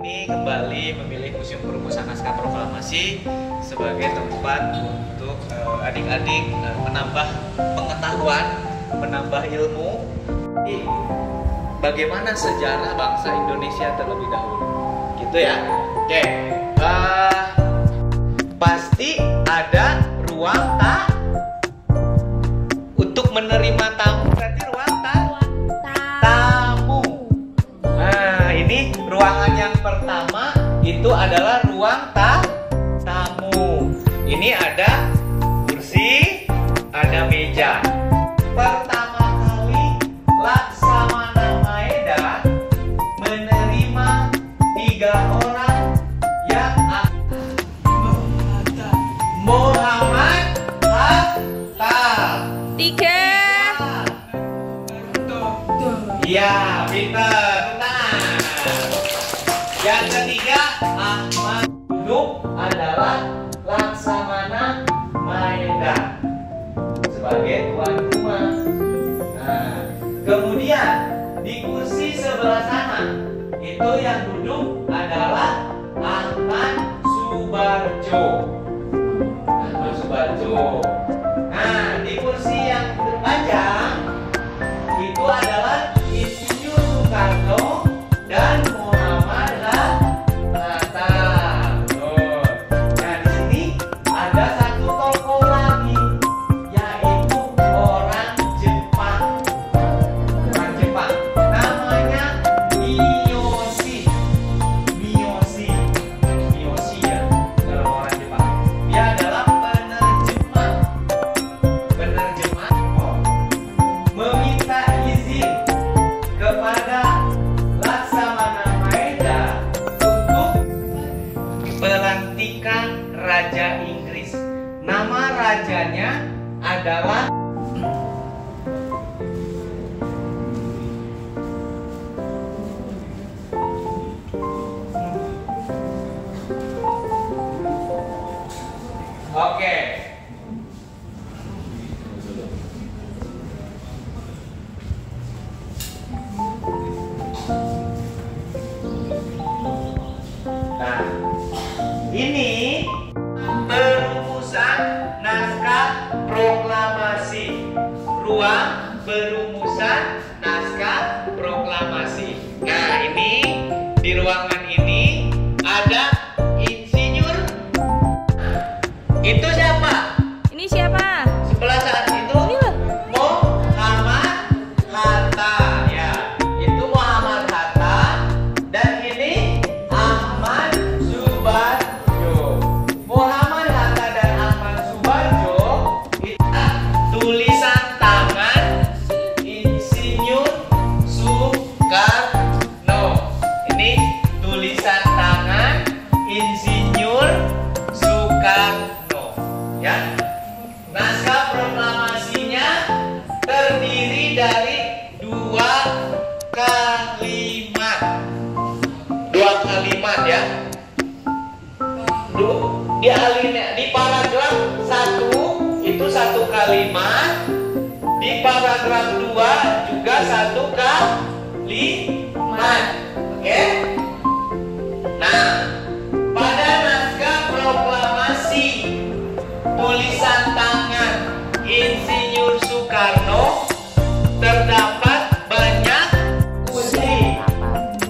ini kembali memilih Museum Perumusan Naskah Proklamasi sebagai tempat untuk adik-adik menambah pengetahuan, menambah ilmu bagaimana sejarah bangsa Indonesia terlebih dahulu. Gitu ya. Oke. Pasti ada ruang untuk menerima tamu, berarti ruang tamu. Nah, ini ruangan yang pertama itu adalah ruang tamu. Ini ada kursi, ada meja. Pertama kali Laksamana Maeda menerima 3 orang yang Muhammad Hatta. 3. Iya, pintar. Yang ketiga, Ahmad Duduk adalah Laksamana Maeda sebagai tuan rumah. Nah, kemudian di kursi sebelah sana itu yang duduk adalah Ahmad Subarjo. Nah, di kursi yang terpanjang itu adalah Insinyur Soekarno dan Muhammad Hatta. Nah, di sini ada satu tokoh lagi, yaitu orang Jepang. Namanya Miyoshi ya, kalau orang Jepang. Dia adalah penerjemah meminta izin kepada Laksamana Maeda untuk pelantikan Raja Inggris. Nama rajanya adalah Oke. Nah, ini perumusan naskah proklamasi. Ruang perumusan naskah proklamasi. Nah, ini di ruangan ini ada insinyur. Itu siapa? Ini siapa? Sebelah saat itu Muhammad Hatta ya. Itu Muhammad Hatta dan ini Ahmad Subarjo. Muhammad Hatta dan Ahmad Subarjo itu tulisan tangan Insinyur Soekarno. Ini tulisan tangan Insinyur Soekarno. Ya, naskah proklamasinya terdiri dari 2 kalimat. 2 kalimat ya. Di paragraf 1 itu 1 kalimat. Di paragraf 2 juga 1 kalimat. Oke? Nah, pada naskah proklamasi tulisan tangan Insinyur Soekarno terdapat banyak kunci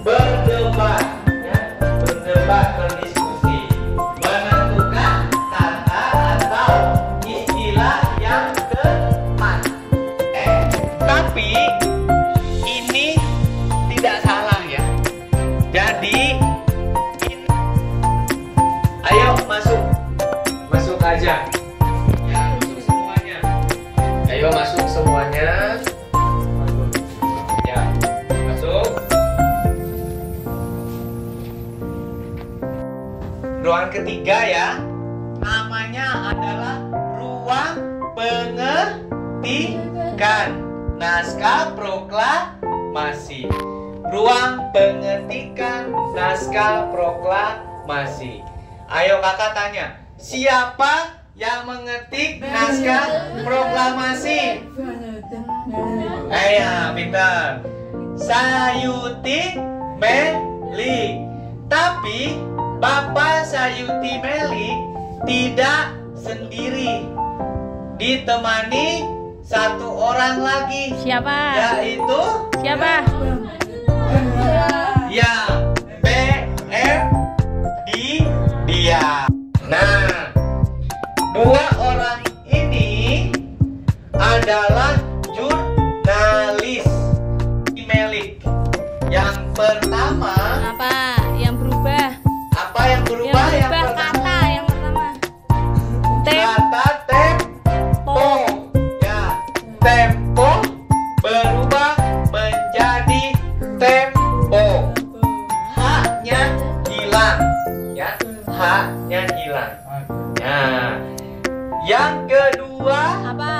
berdiskusi, menentukan kata atau istilah yang tepat. Tapi ini tidak salah ya. Jadi ayo masuk aja. Ya, masuk semuanya. Ayo masuk semuanya. Ya, masuk. Ruangan ketiga ya. Namanya adalah ruang pengetikan naskah proklamasi. Ruang pengetikan naskah proklamasi. Ayo kakak tanya, siapa yang mengetik naskah proklamasi? Pintar. Sayuti Meli. Tapi Bapak Sayuti Melik tidak sendiri, ditemani satu orang lagi. Siapa? Yaitu Siapa? ya BM dia. Nah, dua orang ini adalah jurnalis Melik. Yang pertama, Apa yang berubah? apa yang berubah? Yang berubah kata yang pertama. Kata tempo. Ya, tempo berubah menjadi tempo. Haknya hilang. Ya, haknya hilang. Nah, yang kedua, Apa?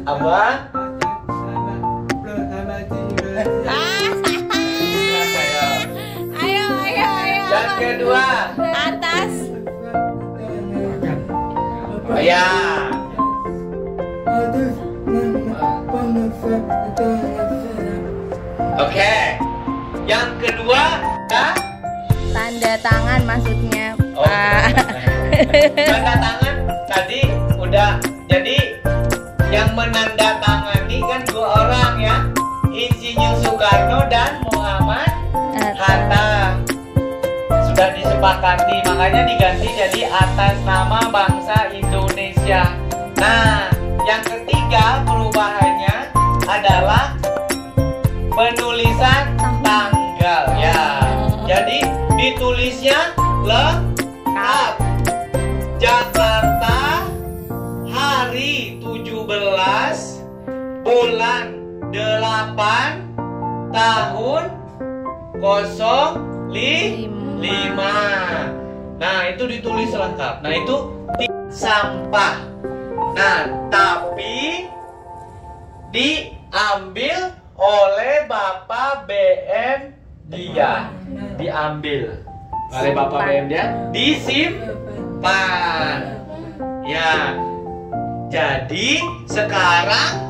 apa? Ayo. Yang kedua, Atas. oh ya. Oke. Yang kedua, ya. Tanda tangan maksudnya. Oh, tanda tangan tadi udah. Jadi yang menandatangani kan dua orang ya, Insinyur Soekarno dan Muhammad Hatta. Sudah disepakati, makanya diganti jadi atas nama bangsa Indonesia. Nah, yang ketiga perubahannya adalah penulisan tanggal ya. Jadi ditulisnya lengkap. Jakarta hari 17 bulan 8 tahun 05. Nah, itu ditulis lengkap. Nah, itu sampah. Nah, tapi diambil oleh Bapak BM dia. Diambil oleh Bapak BM dia, disimpan. Ya. Jadi sekarang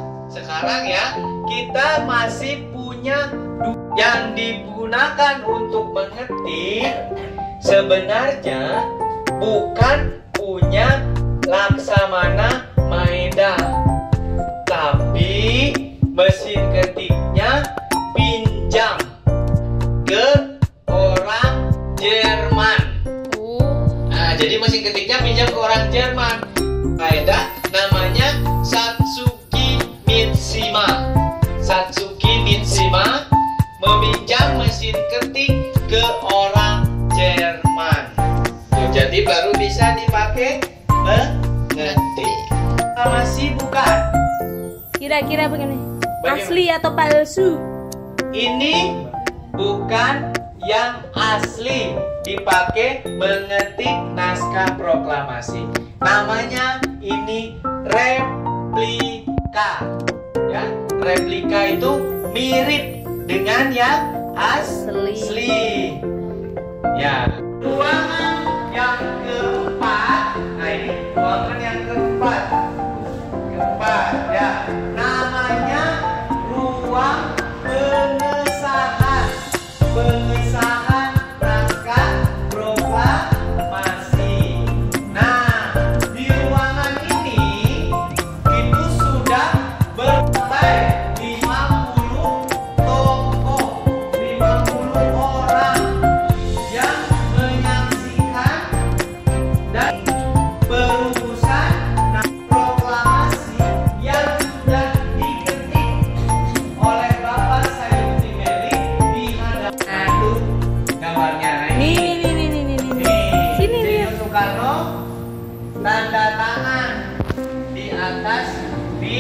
ya kita masih punya yang digunakan untuk mengetik sebenarnya bukan punya Laksamana Maeda, tapi mesin ketiknya pinjam ke orang Jerman. Nah, jadi mesin ketiknya pinjam ke orang Jerman. Maeda namanya Satsuki Mitsima. Satsuki Mitsima meminjam mesin ketik ke orang Jerman. Tuh, jadi baru bisa dipakai mengetik. Masih bukan. Kira-kira begini. Bagaimana? Asli atau palsu? Ini bukan yang asli dipakai mengetik naskah proklamasi. Namanya ini replika. Ya, replika itu mirip dengan yang asli. Ya, ruangan yang keempat. Nah, ini ruangan yang keempat. Ya, namanya ruang pengesahan naskah proklamasi. Nah, di ruangan ini itu sudah bersampai 50 tokoh, 50 orang yang menyaksikan dan perumusan proklamasi yang sudah diketik oleh Bapak Sayuti Melik di hadapan. Itu gambarnya. Nih. Sini nih. Insinyur Soekarno tanda tangan di atas di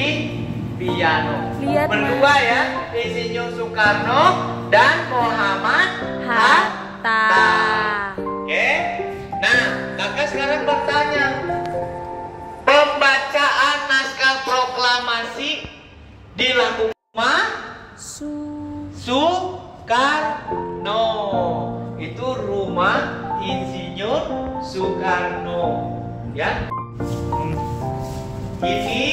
piano. Lihat, Berdua ya, Insinyur Soekarno dan Muhammad Hatta. Oke. Nah, kakak sekarang bertanya, pembacaan naskah proklamasi dilakukan Soekarno. Itu rumah Insinyur Soekarno, ya. Ini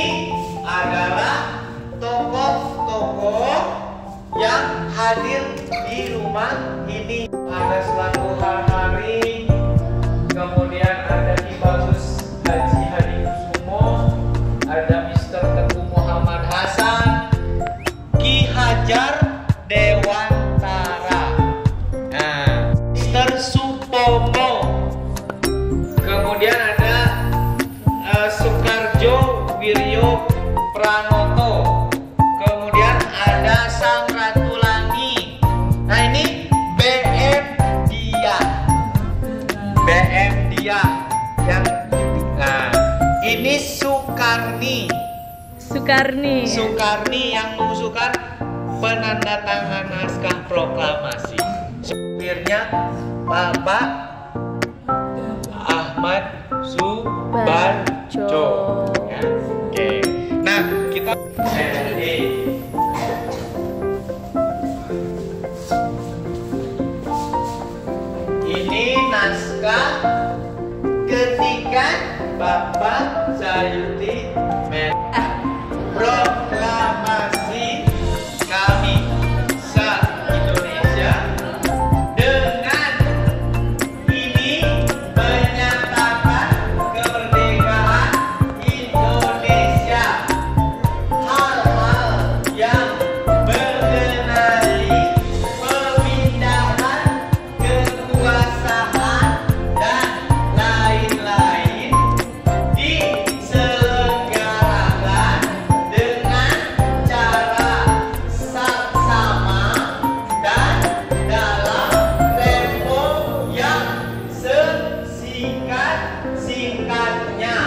adalah tokoh rumah. Ini ada selaku hari, kemudian ada Ki Bagus Haji Hadi Kusumo, ada Mr. Teguh Muhammad Hasan, Ki Hajar Dewantara, nah, Mr. Supomo, kemudian ada Soekarjo Wiryo Pranoto, kemudian ada Sang Ratu Langi. Nah ini BM Dia yang nah ini Sukarni yang mengusulkan penandatangan naskah proklamasi. Supirnya Bapak Ahmad Subarjo. Ya, oke. Nah, kita ini naskah ketikan Bapak Sayuti proklamasi kami se-Indonesia dengan ini menyatakan kemerdekaan Indonesia. Hal-hal yang mengenai pemindahan kekuasaan dan lain-lain diselenggarakan dengan cara saksama dan dalam tempo yang sesingkat-singkatnya.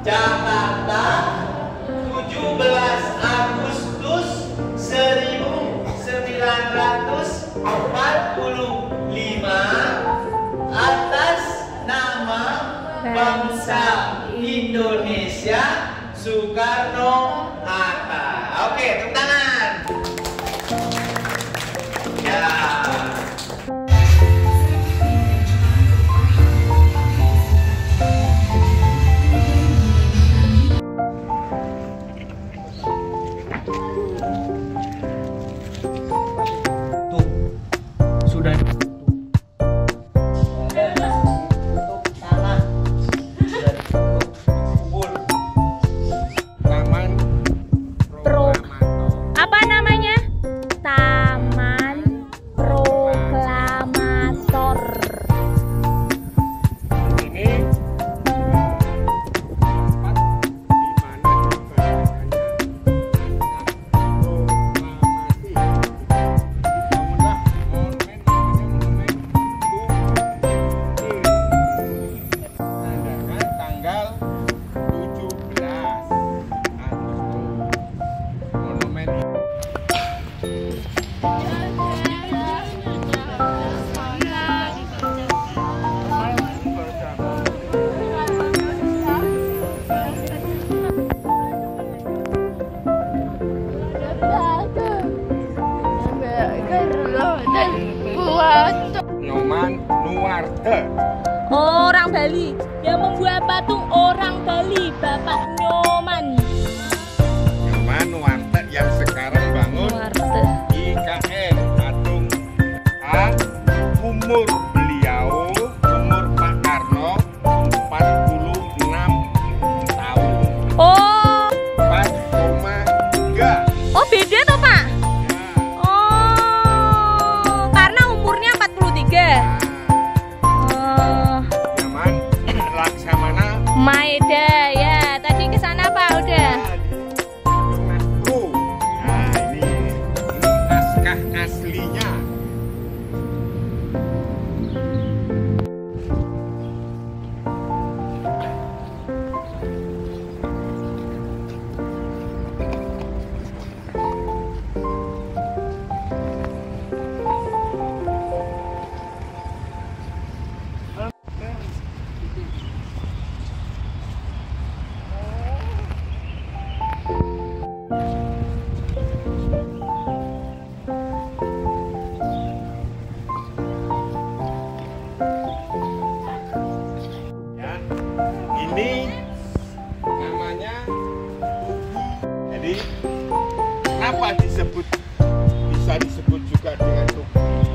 Jakarta, 17 Agustus 1945, atas nama bangsa Indonesia, Soekarno-Hatta. Oke, tepuk tangan. Ya. Tuh, sudah ditutup tanah, sudah ditutup kubur. Taman Proklamator. Apa namanya? Taman Proklamator. Ini tempat di mana proklamasi dibangunlah monumen menandakan tanggal 17 Agustus. Monumen Nyoman Nuarte. Orang Bali yang membuat patung orang Bali, Bapak Nyoman Nuarte yang sekarang bangun Nuarte. IKN patung A. Umur beliau, umur Pak Karno 46 tahun. Oh, 4,3. beda toh Pak? Ya. Oh, karena umurnya 43. Oh, Zaman Laksamana Maeda ya. Tadi ke sana Pak udah. UNESCO. Nah, ini naskah aslinya. Ya, ini namanya tugu. Jadi kenapa bisa disebut juga dengan tugu?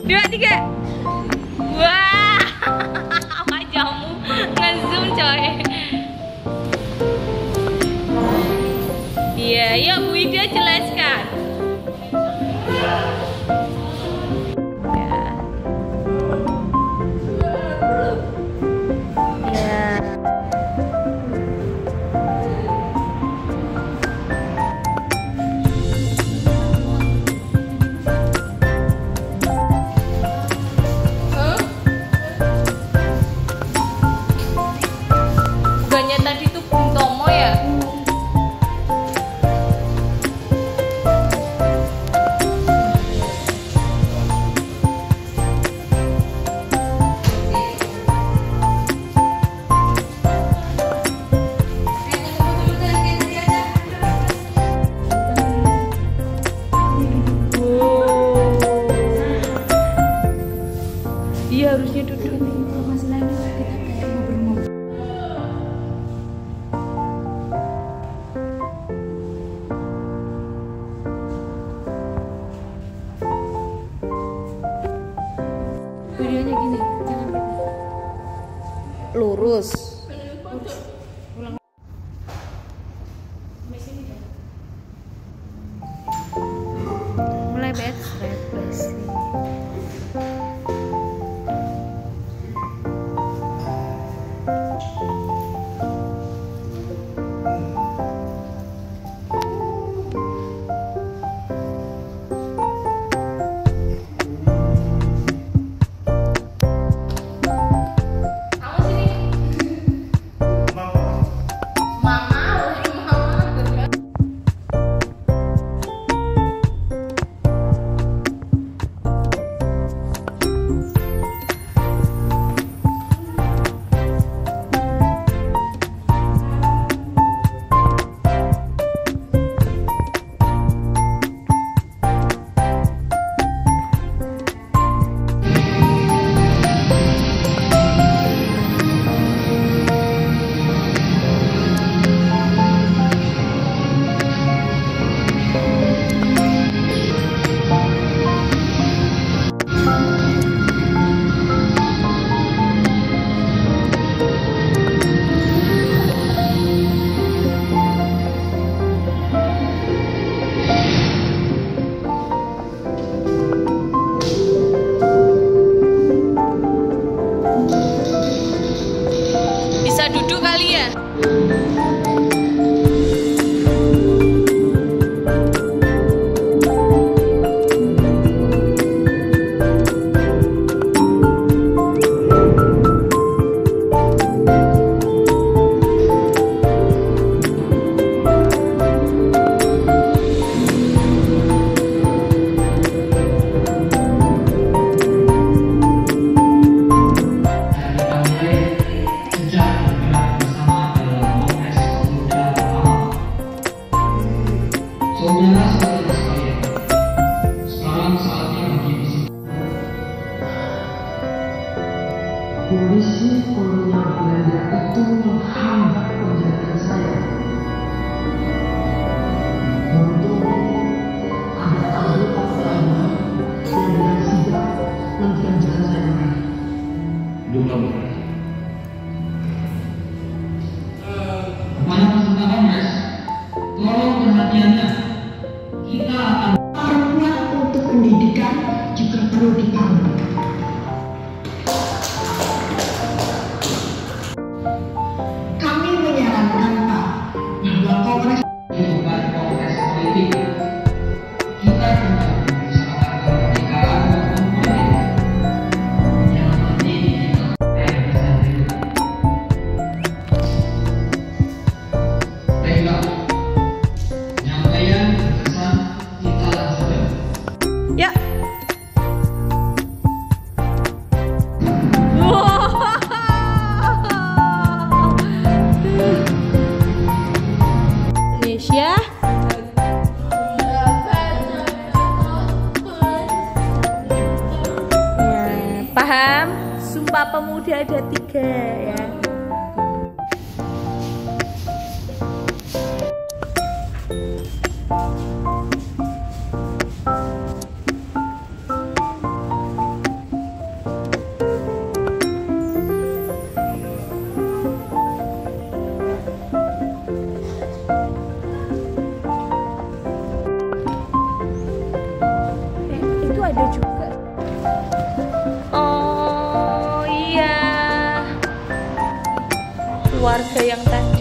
2, 3. Wah, wajahmu ngezoom coy. Iya, yuk Bu Ida jelaskan. Ya. Ya. Bukannya tadi tuh Bung Tomo ya? Iya harusnya duduk. Videonya gini, jangan gini. Lurus. Mulai bed, Bisa duduk kali ya? Polisi kolonial Belanda itu menghambat penjagaan saya. Untuk ada anggota Belanda yang dengan sigap menghentikan jalan saya. Kepada peserta kongres, tolong perhatiannya. Kita akan Perempuan untuk pendidikan juga perlu dibangun. Kami menyarankan Pak bahwa kongres bukan kongres politik. Kita juga membicarakan kemerdekaan maupun politik. Yang penting kita bisa hidup. Baiklah, penyampaian pesan kita lanjutkan. Ya. Indonesia. Paham? Sumpah Pemuda ada 3 ya. warga yang tadi